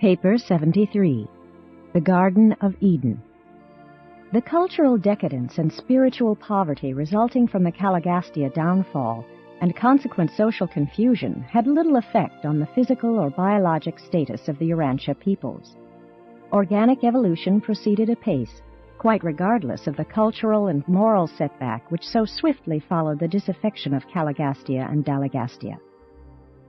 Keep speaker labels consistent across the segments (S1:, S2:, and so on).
S1: Paper 73, The Garden of Eden. The cultural decadence and spiritual poverty resulting from the Caligastia downfall and consequent social confusion had little effect on the physical or biologic status of the Urantia peoples. Organic evolution proceeded apace, quite regardless of the cultural and moral setback which so swiftly followed the disaffection of Caligastia and Dalagastia.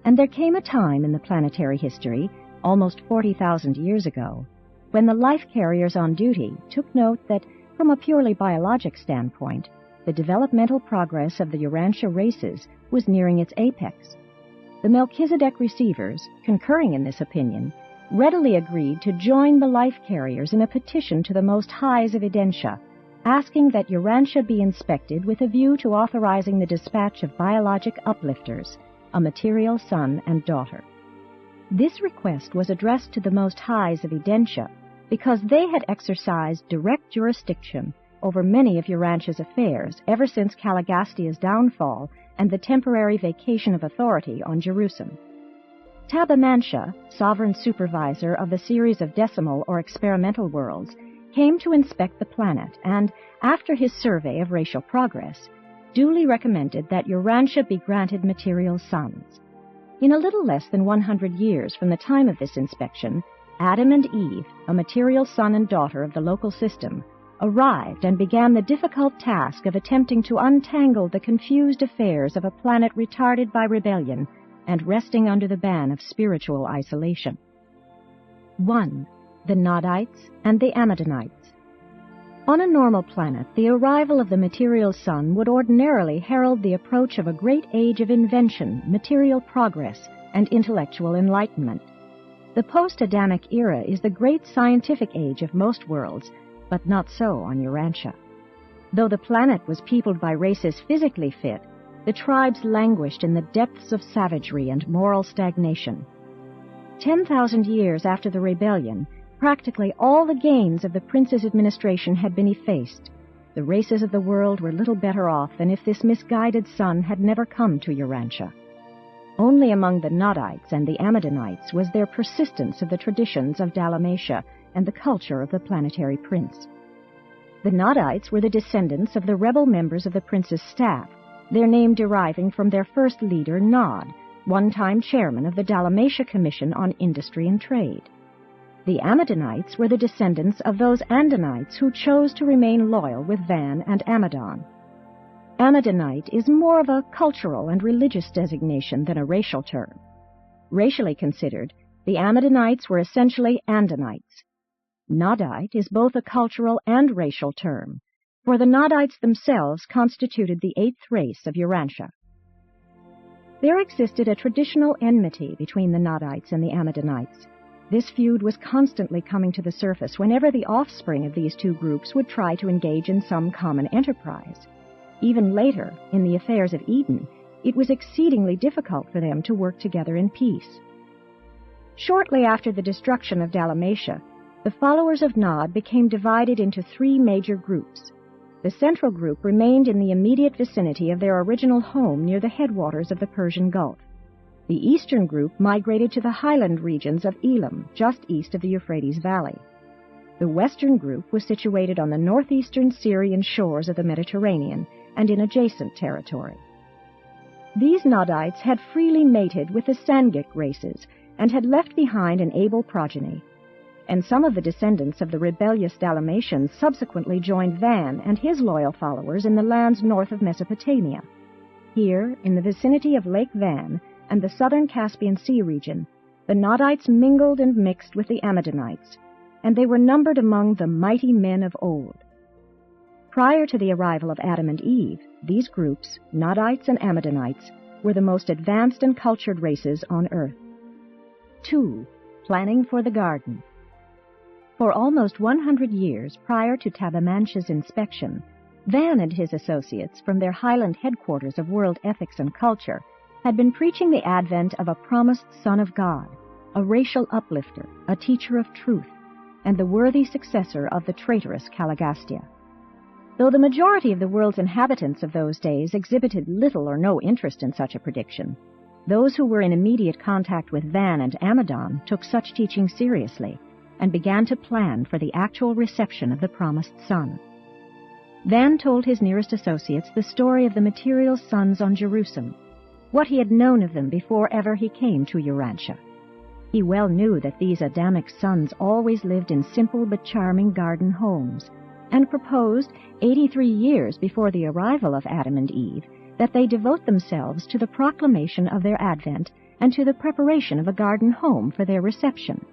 S1: And there came a time in the planetary history, almost 40,000 years ago, when the life carriers on duty took note that, from a purely biologic standpoint, the developmental progress of the Urantia races was nearing its apex. The Melchizedek receivers, concurring in this opinion, readily agreed to join the life carriers in a petition to the Most Highs of Edentia, asking that Urantia be inspected with a view to authorizing the dispatch of biologic uplifters, a material son and daughter. This request was addressed to the Most Highs of Edentia because they had exercised direct jurisdiction over many of Urantia's affairs ever since Caligastia's downfall and the temporary vacation of authority on Jerusalem. Tabamantia, sovereign supervisor of the series of decimal or experimental worlds, came to inspect the planet and, after his survey of racial progress, duly recommended that Urantia be granted material sons. In a little less than 100 years from the time of this inspection, Adam and Eve, a material son and daughter of the local system, arrived and began the difficult task of attempting to untangle the confused affairs of a planet retarded by rebellion and resting under the ban of spiritual isolation. 1. The Nodites and the Amadonites. On a normal planet, the arrival of the material sun would ordinarily herald the approach of a great age of invention, material progress, and intellectual enlightenment. The post-Adamic era is the great scientific age of most worlds, but not so on Urantia. Though the planet was peopled by races physically fit, the tribes languished in the depths of savagery and moral stagnation. 10,000 years after the rebellion, practically all the gains of the prince's administration had been effaced. The races of the world were little better off than if this misguided son had never come to Urantia. Only among the Nodites and the Amadonites was there persistence of the traditions of Dalmatia and the culture of the planetary prince. The Nodites were the descendants of the rebel members of the prince's staff, their name deriving from their first leader, Nod, one-time chairman of the Dalmatia Commission on Industry and Trade. The Amadonites were the descendants of those Andonites who chose to remain loyal with Van and Amadon. Amadonite is more of a cultural and religious designation than a racial term. Racially considered, the Amadonites were essentially Andonites. Nodite is both a cultural and racial term, for the Nodites themselves constituted the eighth race of Urantia. There existed a traditional enmity between the Nodites and the Amadonites. This feud was constantly coming to the surface whenever the offspring of these two groups would try to engage in some common enterprise. Even later, in the affairs of Eden, it was exceedingly difficult for them to work together in peace. Shortly after the destruction of Dalmatia, the followers of Nod became divided into three major groups. The central group remained in the immediate vicinity of their original home near the headwaters of the Persian Gulf. The eastern group migrated to the highland regions of Elam, just east of the Euphrates Valley. The western group was situated on the northeastern Syrian shores of the Mediterranean and in adjacent territory. These Nodites had freely mated with the Sangic races and had left behind an able progeny, and some of the descendants of the rebellious Dalmatians subsequently joined Van and his loyal followers in the lands north of Mesopotamia. Here, in the vicinity of Lake Van and the southern Caspian Sea region, the Nodites mingled and mixed with the Amadonites, and they were numbered among the mighty men of old. Prior to the arrival of Adam and Eve, these groups, Nodites and Amadonites, were the most advanced and cultured races on Earth. 2. Planning for the garden. For almost 100 years prior to Tabamantia's inspection, Van and his associates from their highland headquarters of world ethics and culture had been preaching the advent of a promised Son of God, a racial uplifter, a teacher of truth, and the worthy successor of the traitorous Caligastia. Though the majority of the world's inhabitants of those days exhibited little or no interest in such a prediction, Those who were in immediate contact with Van and Amadon took such teaching seriously and began to plan for the actual reception of the promised son. Van told his nearest associates the story of the material sons on Jerusalem, what he had known of them before ever he came to Urantia. He well knew that these Adamic sons always lived in simple but charming garden homes, and proposed, 83 years before the arrival of Adam and Eve, that they devote themselves to the proclamation of their advent and to the preparation of a garden home for their reception.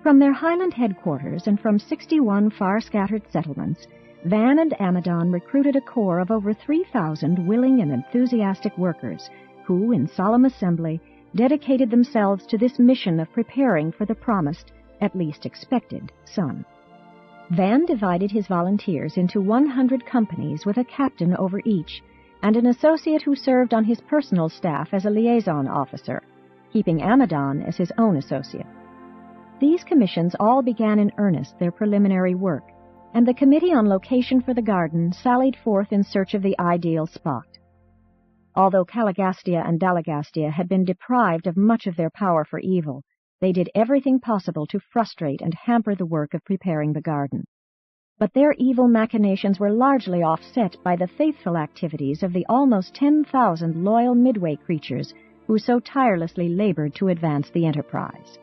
S1: From their Highland headquarters and from 61 far-scattered settlements, Van and Amadon recruited a corps of over 3,000 willing and enthusiastic workers who, in solemn assembly, dedicated themselves to this mission of preparing for the promised, at least expected, son. Van divided his volunteers into 100 companies with a captain over each, and an associate who served on his personal staff as a liaison officer, keeping Amadon as his own associate. These commissions all began in earnest their preliminary work, and the Committee on Location for the Garden sallied forth in search of the ideal spot. Although Caligastia and Dalagastia had been deprived of much of their power for evil, they did everything possible to frustrate and hamper the work of preparing the garden. But their evil machinations were largely offset by the faithful activities of the almost 10,000 loyal Midway creatures who so tirelessly labored to advance the enterprise.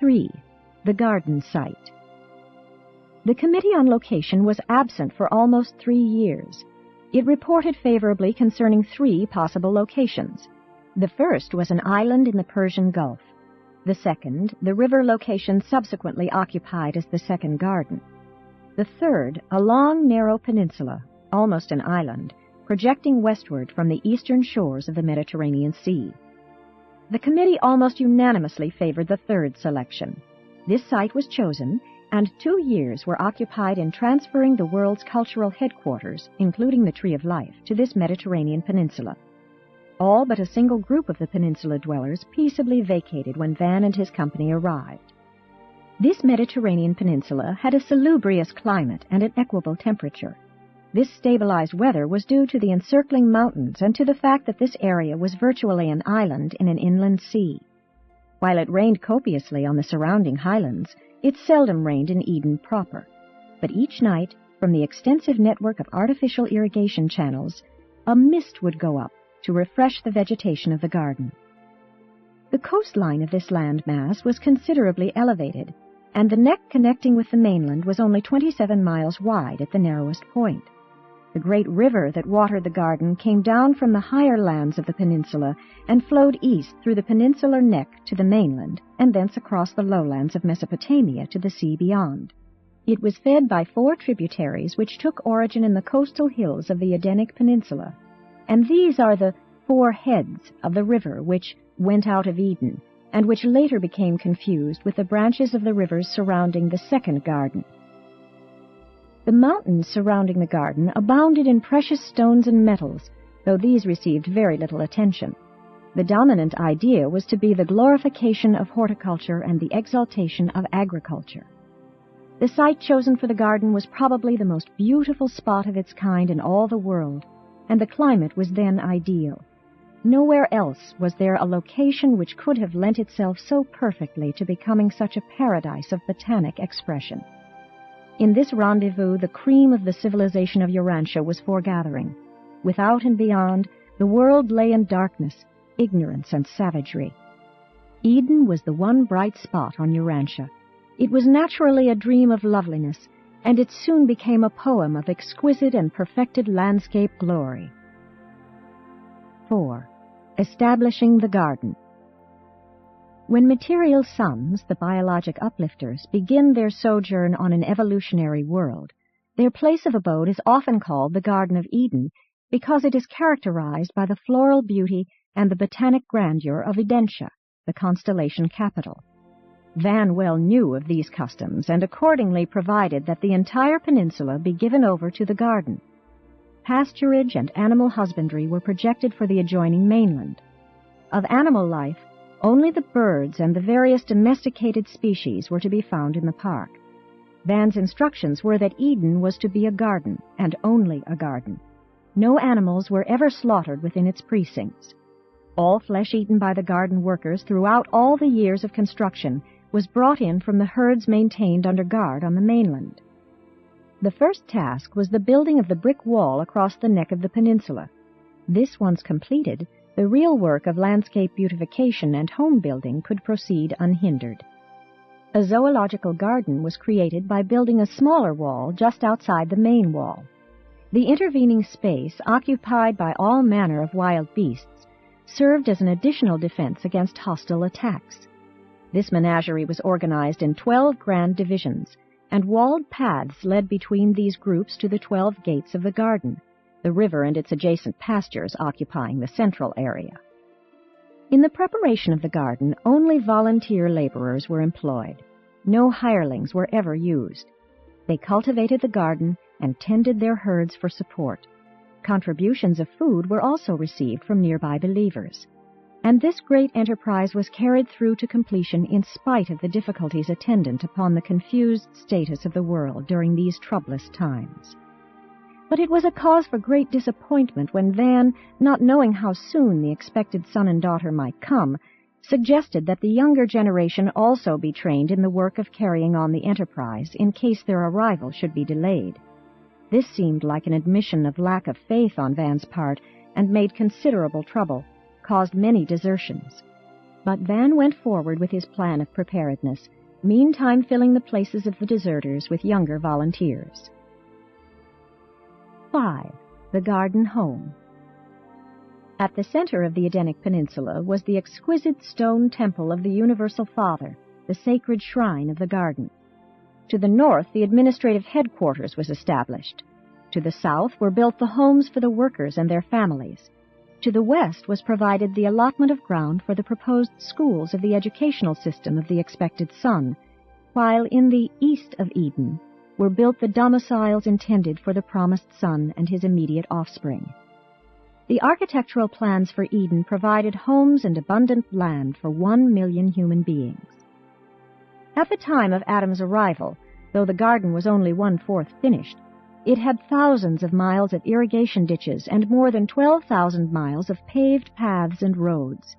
S1: 3. The garden site. The Committee on Location was absent for almost 3 years. It reported favorably concerning 3 possible locations. The first was an island in the Persian Gulf. The second, the river location subsequently occupied as the second garden. The third, a long, narrow peninsula, almost an island, projecting westward from the eastern shores of the Mediterranean Sea. The committee almost unanimously favored the third selection. This site was chosen, and 2 years were occupied in transferring the world's cultural headquarters, including the Tree of Life, to this Mediterranean peninsula. All but a single group of the peninsula dwellers peaceably vacated when Van and his company arrived. This Mediterranean peninsula had a salubrious climate and an equable temperature. This stabilized weather was due to the encircling mountains and to the fact that this area was virtually an island in an inland sea. While it rained copiously on the surrounding highlands, it seldom rained in Eden proper. But each night, from the extensive network of artificial irrigation channels, a mist would go up to refresh the vegetation of the garden. The coastline of this land mass was considerably elevated, and the neck connecting with the mainland was only 27 miles wide at the narrowest point. The great river that watered the garden came down from the higher lands of the peninsula and flowed east through the peninsular neck to the mainland, and thence across the lowlands of Mesopotamia to the sea beyond. It was fed by 4 tributaries which took origin in the coastal hills of the Edenic Peninsula, and these are the 4 heads of the river which went out of Eden, and which later became confused with the branches of the rivers surrounding the second garden. The mountains surrounding the garden abounded in precious stones and metals, though these received very little attention. The dominant idea was to be the glorification of horticulture and the exaltation of agriculture. The site chosen for the garden was probably the most beautiful spot of its kind in all the world, and the climate was then ideal. Nowhere else was there a location which could have lent itself so perfectly to becoming such a paradise of botanic expression. In this rendezvous, the cream of the civilization of Urantia was foregathering. Without and beyond, the world lay in darkness, ignorance, and savagery. Eden was the one bright spot on Urantia. It was naturally a dream of loveliness, and it soon became a poem of exquisite and perfected landscape glory. 4. Establishing the garden. When material sons, the biologic uplifters, begin their sojourn on an evolutionary world, their place of abode is often called the Garden of Eden because it is characterized by the floral beauty and the botanic grandeur of Edentia, the constellation capital. Van well knew of these customs and accordingly provided that the entire peninsula be given over to the garden. Pasturage and animal husbandry were projected for the adjoining mainland. Of animal life, only the birds and the various domesticated species were to be found in the park. Van's instructions were that Eden was to be a garden, and only a garden. No animals were ever slaughtered within its precincts. All flesh eaten by the garden workers throughout all the years of construction was brought in from the herds maintained under guard on the mainland. The first task was the building of the brick wall across the neck of the peninsula. This once completed, the real work of landscape beautification and home building could proceed unhindered. A zoological garden was created by building a smaller wall just outside the main wall. The intervening space, occupied by all manner of wild beasts, served as an additional defense against hostile attacks. This menagerie was organized in 12 grand divisions, and walled paths led between these groups to the 12 gates of the garden, the river and its adjacent pastures occupying the central area. In the preparation of the garden, only volunteer laborers were employed. No hirelings were ever used. They cultivated the garden and tended their herds for support. Contributions of food were also received from nearby believers. And this great enterprise was carried through to completion in spite of the difficulties attendant upon the confused status of the world during these troublous times. But it was a cause for great disappointment when Van, not knowing how soon the expected son and daughter might come, suggested that the younger generation also be trained in the work of carrying on the enterprise in case their arrival should be delayed. This seemed like an admission of lack of faith on Van's part and made considerable trouble, caused many desertions. But Van went forward with his plan of preparedness, meantime filling the places of the deserters with younger volunteers. 5. The Garden Home. At the center of the Edenic Peninsula was the exquisite stone temple of the Universal Father, the sacred shrine of the garden. To the north, the administrative headquarters was established. To the south were built the homes for the workers and their families. To the west was provided the allotment of ground for the proposed schools of the educational system of the expected son, while in the east of Eden were built the domiciles intended for the promised son and his immediate offspring. The architectural plans for Eden provided homes and abundant land for 1 million human beings. At the time of Adam's arrival, though the garden was only 1/4 finished, it had thousands of miles of irrigation ditches and more than 12,000 miles of paved paths and roads.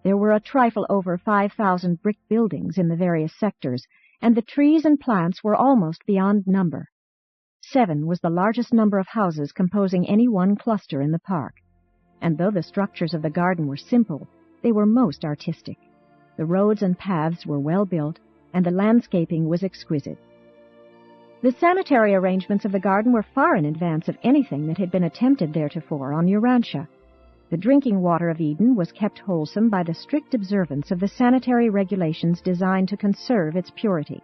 S1: There were a trifle over 5,000 brick buildings in the various sectors, and the trees and plants were almost beyond number. 7 was the largest number of houses composing any one cluster in the park, and though the structures of the garden were simple, they were most artistic. The roads and paths were well built, and the landscaping was exquisite. The sanitary arrangements of the garden were far in advance of anything that had been attempted theretofore on Urantia. The drinking water of Eden was kept wholesome by the strict observance of the sanitary regulations designed to conserve its purity.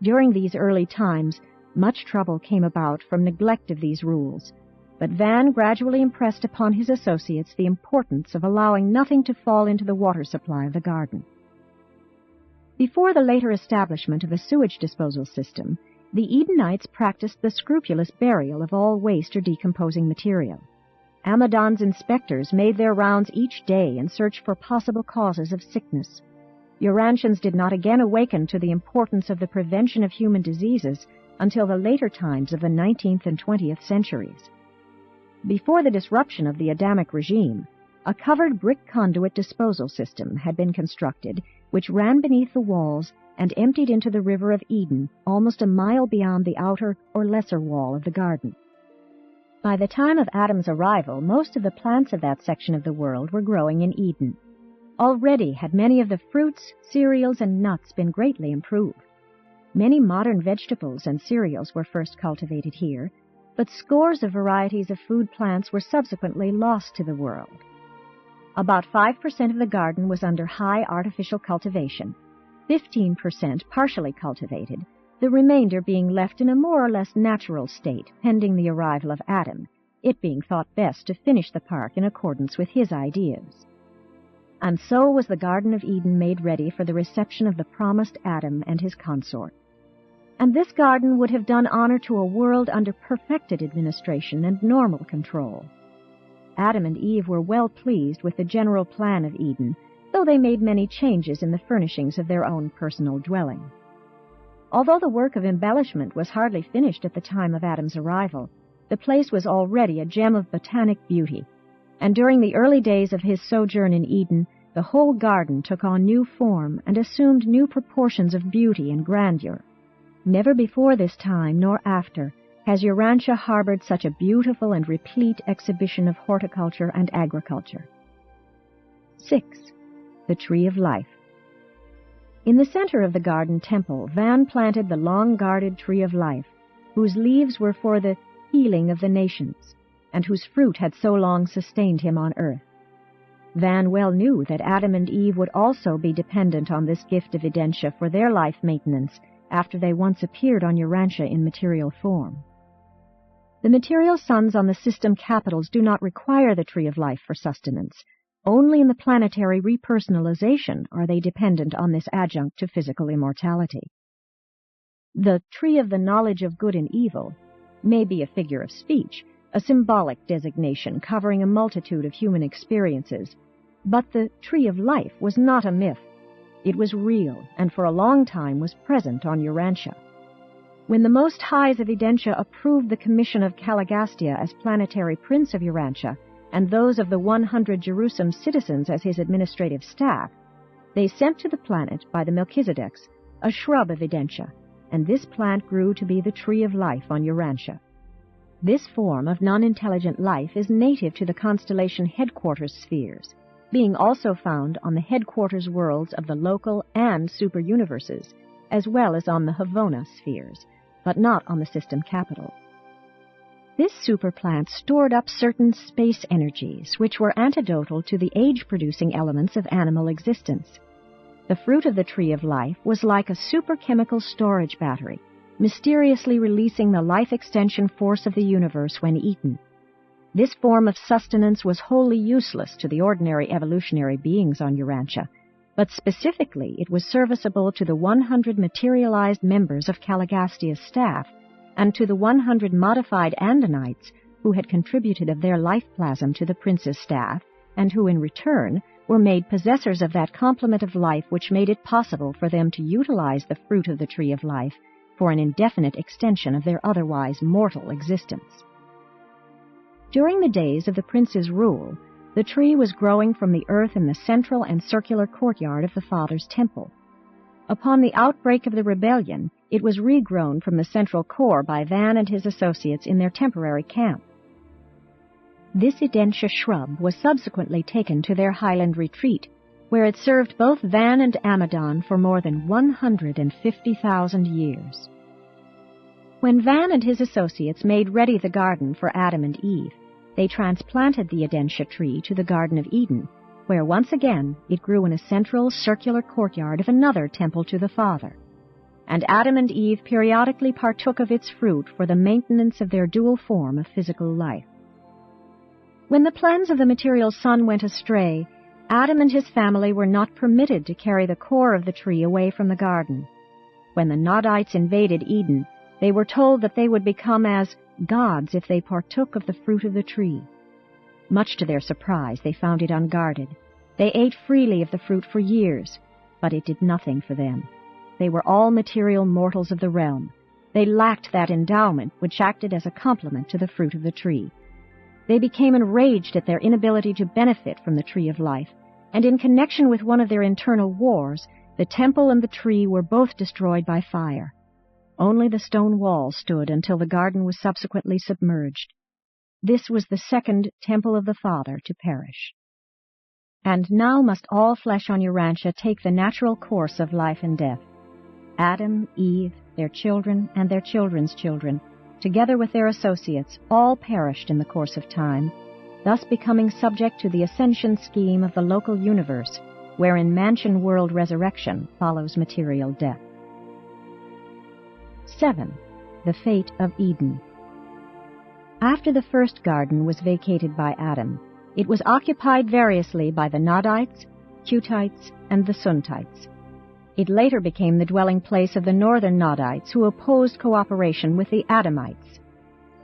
S1: During these early times, much trouble came about from neglect of these rules, but Van gradually impressed upon his associates the importance of allowing nothing to fall into the water supply of the garden. Before the later establishment of a sewage disposal system, the Edenites practiced the scrupulous burial of all waste or decomposing material. Amadon's inspectors made their rounds each day in search for possible causes of sickness. Urantians did not again awaken to the importance of the prevention of human diseases until the later times of the 19th and 20th centuries. Before the disruption of the Adamic regime, a covered brick conduit disposal system had been constructed, which ran beneath the walls and emptied into the River of Eden almost a mile beyond the outer or lesser wall of the garden. By the time of Adam's arrival, most of the plants of that section of the world were growing in Eden. Already had many of the fruits, cereals, and nuts been greatly improved. Many modern vegetables and cereals were first cultivated here, but scores of varieties of food plants were subsequently lost to the world. About 5% of the garden was under high artificial cultivation, 15% partially cultivated, the remainder being left in a more or less natural state pending the arrival of Adam, it being thought best to finish the park in accordance with his ideas. And so was the Garden of Eden made ready for the reception of the promised Adam and his consort. And this garden would have done honor to a world under perfected administration and normal control. Adam and Eve were well pleased with the general plan of Eden, though they made many changes in the furnishings of their own personal dwelling. Although the work of embellishment was hardly finished at the time of Adam's arrival, the place was already a gem of botanic beauty. and during the early days of his sojourn in Eden, the whole garden took on new form and assumed new proportions of beauty and grandeur. Never before this time, nor after, has Urantia harbored such a beautiful and replete exhibition of horticulture and agriculture. 6. The Tree of Life. In the center of the garden temple, Van planted the long-guarded Tree of Life, whose leaves were for the healing of the nations, and whose fruit had so long sustained him on earth. Van well knew that Adam and Eve would also be dependent on this gift of Edentia for their life maintenance after they once appeared on Urantia in material form. The material suns on the system capitals do not require the Tree of Life for sustenance. Only in the planetary repersonalization are they dependent on this adjunct to physical immortality. The Tree of the Knowledge of Good and Evil may be a figure of speech, a symbolic designation covering a multitude of human experiences, but the Tree of Life was not a myth. It was real, and for a long time was present on Urantia. When the Most Highs of Edentia approved the commission of Caligastia as planetary prince of Urantia, and those of the 100 Jerusalem citizens as his administrative staff, they sent to the planet by the Melchizedeks a shrub of Edentia, and this plant grew to be the Tree of Life on Urantia. This form of non-intelligent life is native to the constellation headquarters spheres, being also found on the headquarters worlds of the local and super-universes, as well as on the Havona spheres, but not on the system capital. This superplant stored up certain space energies, which were antidotal to the age-producing elements of animal existence. The fruit of the Tree of Life was like a superchemical storage battery, mysteriously releasing the life extension force of the universe when eaten. This form of sustenance was wholly useless to the ordinary evolutionary beings on Urantia, but specifically it was serviceable to the 100 materialized members of Caligastia's staff and to the 100 modified Andonites who had contributed of their life plasm to the prince's staff and who in return were made possessors of that complement of life which made it possible for them to utilize the fruit of the Tree of Life for an indefinite extension of their otherwise mortal existence. During the days of the prince's rule, the tree was growing from the earth in the central and circular courtyard of the Father's temple. Upon the outbreak of the rebellion, it was regrown from the central core by Van and his associates in their temporary camp. This Edentia shrub was subsequently taken to their highland retreat, where it served both Van and Amadon for more than 150,000 years. When Van and his associates made ready the garden for Adam and Eve, they transplanted the Edentia tree to the Garden of Eden, where once again it grew in a central circular courtyard of another temple to the Father. And Adam and Eve periodically partook of its fruit for the maintenance of their dual form of physical life. When the plans of the material sun went astray, Adam and his family were not permitted to carry the core of the tree away from the garden. When the Nodites invaded Eden, they were told that they would become as gods if they partook of the fruit of the tree. Much to their surprise, they found it unguarded. They ate freely of the fruit for years, but it did nothing for them. They were all material mortals of the realm. They lacked that endowment which acted as a complement to the fruit of the tree. They became enraged at their inability to benefit from the Tree of Life, and in connection with one of their internal wars, the temple and the tree were both destroyed by fire. Only the stone wall stood until the garden was subsequently submerged. This was the second temple of the Father to perish. And now must all flesh on Urantia take the natural course of life and death. Adam, Eve, their children, and their children's children, together with their associates, all perished in the course of time, thus becoming subject to the ascension scheme of the local universe, wherein mansion world resurrection follows material death. 7. The Fate of Eden. After the first garden was vacated by Adam, it was occupied variously by the Nodites, Cutites, and the Suntites. It later became the dwelling place of the northern Nodites who opposed cooperation with the Adamites.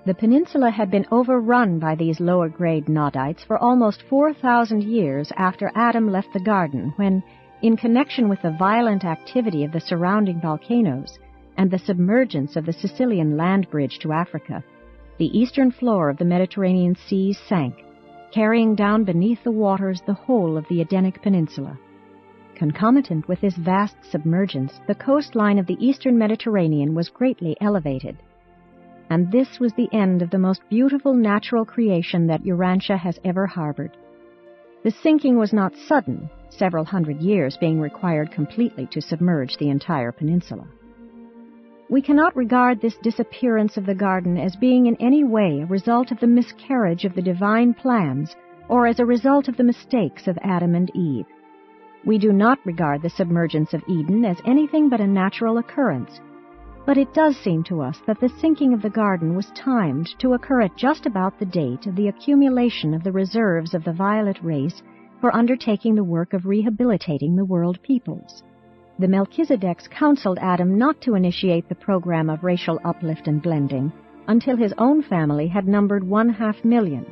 S1: The peninsula had been overrun by these lower-grade Nodites for almost 4,000 years after Adam left the garden when, in connection with the violent activity of the surrounding volcanoes and the submergence of the Sicilian land bridge to Africa, the eastern floor of the Mediterranean seas sank, carrying down beneath the waters the whole of the Edenic Peninsula. Concomitant with this vast submergence, the coastline of the eastern Mediterranean was greatly elevated. And this was the end of the most beautiful natural creation that Urantia has ever harbored. The sinking was not sudden, several hundred years being required completely to submerge the entire peninsula. We cannot regard this disappearance of the garden as being in any way a result of the miscarriage of the divine plans or as a result of the mistakes of Adam and Eve. We do not regard the submergence of Eden as anything but a natural occurrence, but it does seem to us that the sinking of the garden was timed to occur at just about the date of the accumulation of the reserves of the violet race for undertaking the work of rehabilitating the world peoples. The Melchizedeks counseled Adam not to initiate the program of racial uplift and blending until his own family had numbered 500,000.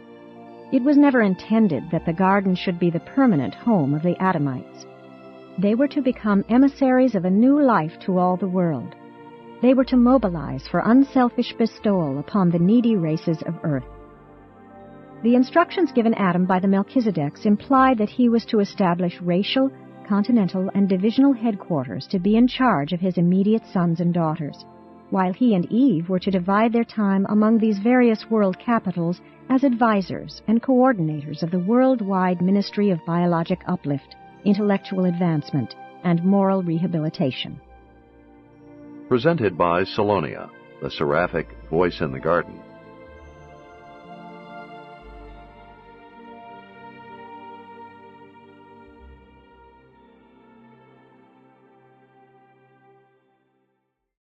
S1: It was never intended that the garden should be the permanent home of the Adamites. They were to become emissaries of a new life to all the world. They were to mobilize for unselfish bestowal upon the needy races of earth. The instructions given Adam by the Melchizedeks implied that he was to establish racial, continental, and divisional headquarters to be in charge of his immediate sons and daughters, while he and Eve were to divide their time among these various world capitals as advisors and coordinators of the worldwide ministry of biologic uplift, intellectual advancement, and moral rehabilitation.
S2: Presented by Salonia, the seraphic voice in the garden.